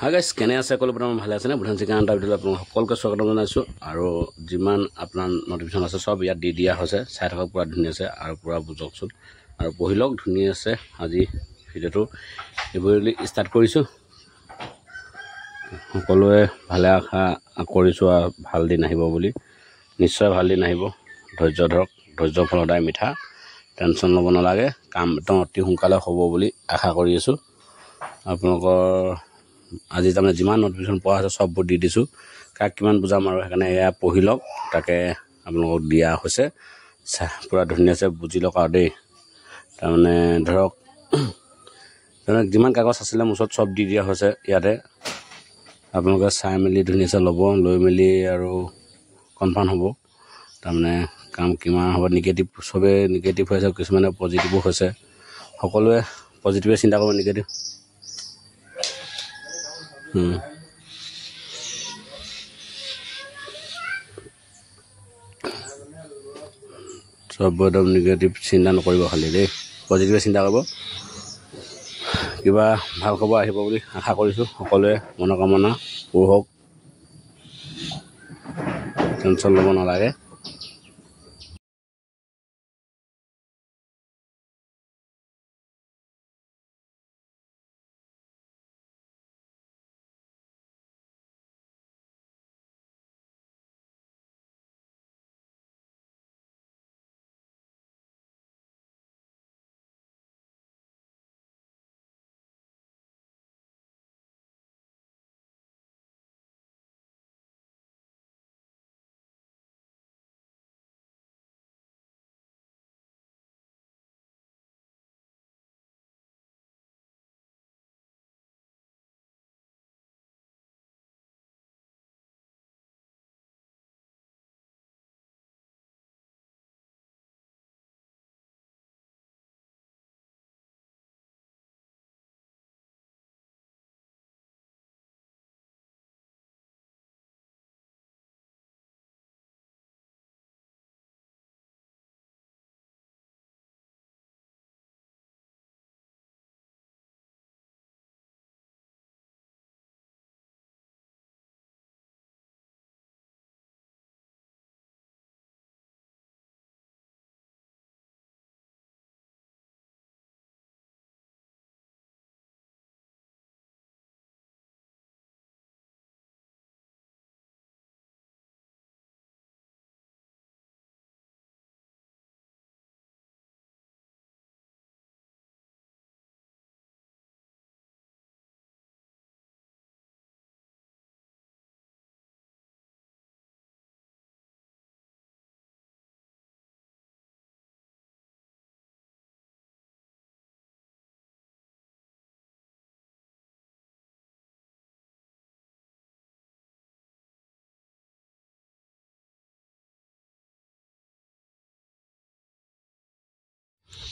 Hi guys, কেনে আছে সকলো? বৰ্তমান ভালে আছে নে? বুধান চিকেন এটা ভিডিঅ'লৈ আপোনালোক সকলোকে স্বাগতম জনাইছোঁ। আৰু যিমান আপোনাৰ নটিফিকেশ্যন আছে চব ইয়াত দি দিয়া হৈছে। চাই থাকক, পূৰা ধুনীয়া আছে আৰু পূৰা বুজকচোন আৰু পঢ়ি লওক, ধুনীয়া আছে। আজি ভিডিঅ'টো এইবোৰলৈ ষ্টাৰ্ট কৰিছোঁ। সকলোৱে ভালে আশা কৰিছোঁ আৰু ভাল দিন আহিব বুলি। নিশ্চয় ভাল দিন আহিব। ধৈৰ্য ধৰক, ধৈৰ্যৰ ফল সদায় মিঠা। টেনশ্যন ল'ব নালাগে, কাম একদম অতি সোনকালে হ'ব বুলি আশা কৰি আছোঁ। আপোনালোকৰ আজি তাৰমানে যিমান নটিফিকেশ্যন পোৱা হৈছে চববোৰ দি দিছোঁ। কাক কিমান বুজাম আৰু সেইকাৰণে এয়া পঢ়ি লওক, তাকে আপোনালোকক দিয়া হৈছে। পূৰা ধুনীয়া আছে, বুজি লওক আৰু দেই। তাৰমানে ধৰক যিমান কাগজ আছিলে মোৰ ওচৰত চব দি দিয়া হৈছে ইয়াতে। আপোনালোকে চাই মেলি ধুনীয়াছে ল'ব, লৈ মেলি আৰু কনফাৰ্ম হ'ব। তাৰমানে কাম কিমান হ'ব। নিগেটিভ চবেই নিগেটিভ হৈছে, কিছুমানে পজিটিভো হৈছে। সকলোৱে পজিটিভে চিন্তা কৰিব, নিগেটিভ চব একদম নিগেটিভ চিন্তা নকৰিব, খালি দেই পজিটিভে চিন্তা কৰিব। কিবা ভাল খবৰ আহিব বুলি আশা কৰিছোঁ। সকলোৱে মনোকামনা পূৰ হওক, টেনশ্যন ল'ব নালাগে।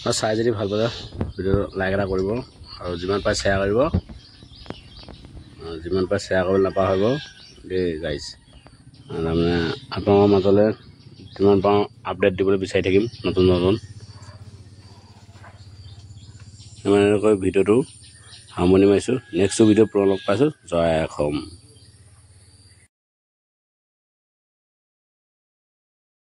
আৰু চাই যদি ভাল পালে ভিডিঅ'টো লাইক এটা কৰিব আৰু যিমান পাৰে শ্বেয়াৰ কৰিব, নাপাহৰিব দেই গাইজ। তাৰমানে আপোনালোকৰ মাজলৈ যিমান পাৰোঁ আপডেট দিবলৈ বিচাৰি থাকিম, নতুন ইমানকৈ ভিডিঅ'টো সামৰণি মাৰিছোঁ। নেক্সট ভিডিঅ'ত পুনৰ লগ পাইছোঁ। জয় অসম।